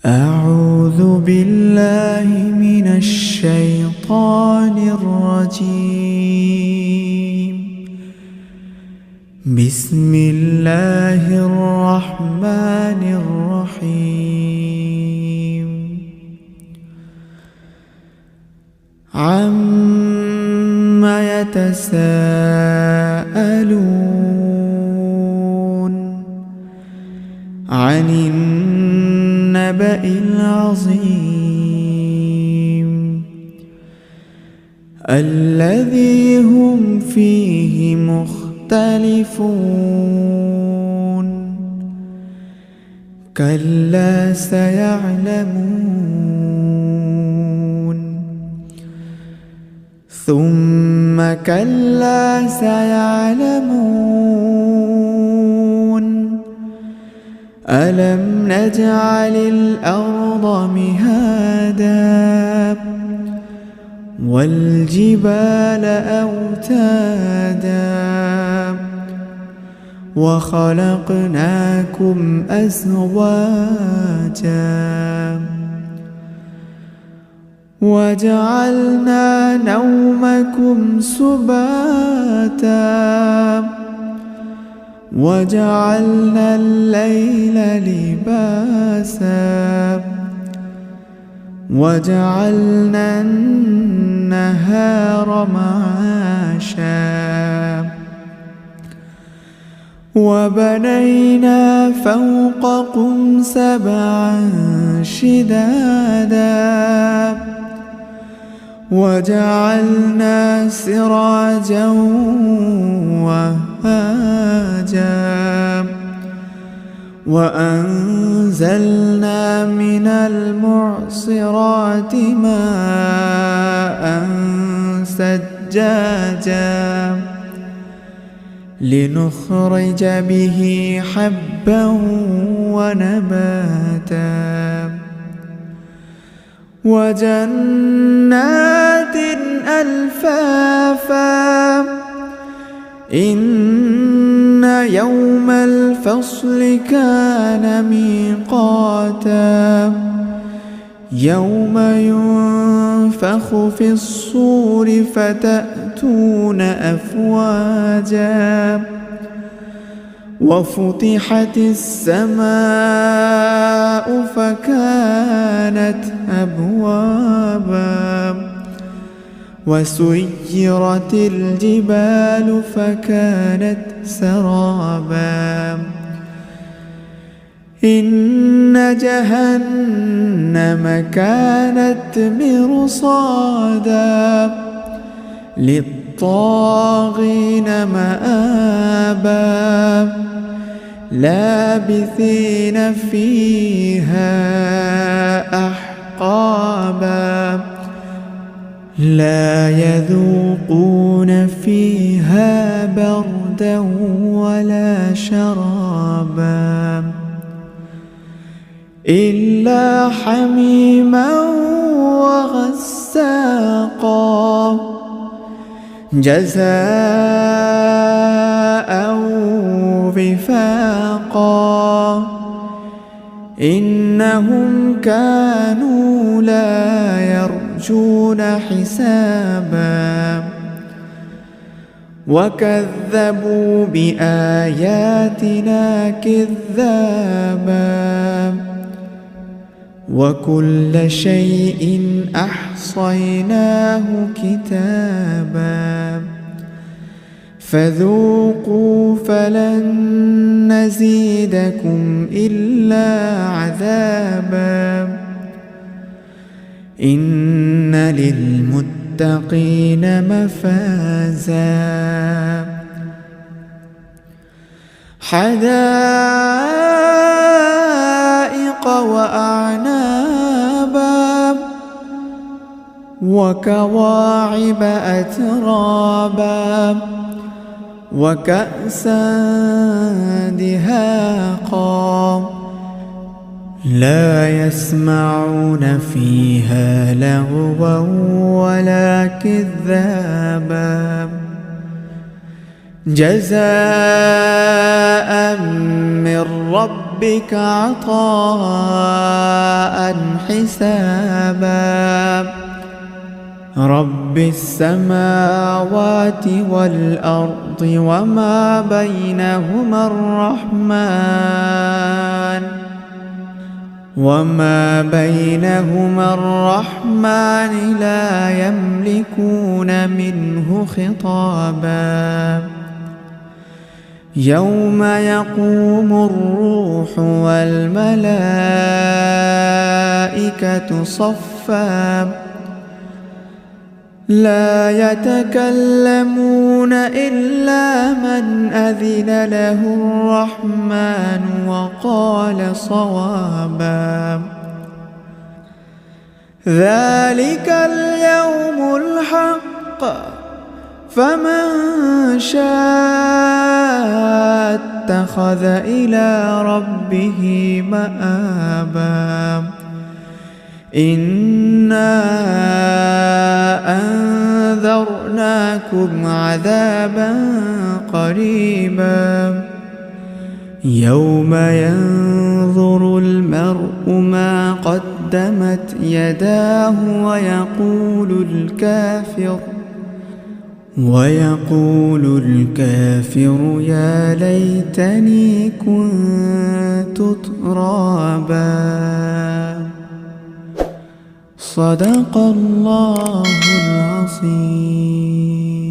أعوذ بالله من الشيطان الرجيم. بسم الله الرحمن الرحيم. عَمَّ يتساءلون عن النبأ العظيم الذي هم فيه مختلفون. كلا سيعلمون ثم كلا سيعلمون ألم نجعل الأرض مهادا والجبال أوتادا وخلقناكم أزواجا وجعلنا نومكم سباتا وجعلنا الليل لباسا وجعلنا النهار معاشا وبنينا فوقكم سبعا شدادا وجعلنا سراجا وهاجا وأنزلنا من المعصرات ماء ثجاجا لنخرج به حبا ونباتا وجنات ألفافا إن يوم الفصل كان ميقاتا يوم ينفخ في الصور فتأتون أفواجا وفتحت السماء فكانت أبوابا وسيرت الجبال فكانت سرابا إن جهنم كانت مرصادا للطاغين مآبا لابثين فيها أحقابا لا يذوقون فيها بردا ولا شرابا إلا حميما وغساقا جزاء وفاقا إنهم كانوا لا يرجون حسابا وكذبوا بآياتنا كذابا وكل شيء أحصيناه كتابا فذوقوا فلن نزيدكم إلا عذابا إن للمتقين مفازا حدائق وأعنابا وكواعب أترابا وكأسا دهاقا لا يسمعون فيها لغوا ولا كذابا جزاء من ربهم ربك عطاء حسابا رب السماوات والأرض وما بينهما الرحمن لا يملكون منه خطابا يوم يقوم الروح والملائكة صفا لا يتكلمون إلا من أذن له الرحمن وقال صوابا ذلك اليوم الحق فمن شاء اتخذ إلى ربه مآبا إنا أنذرناكم عذابا قريبا يوم ينظر المرء ما قدمت يداه ويقول الكافر يا ليتني كنت ترابا. صدق الله العظيم.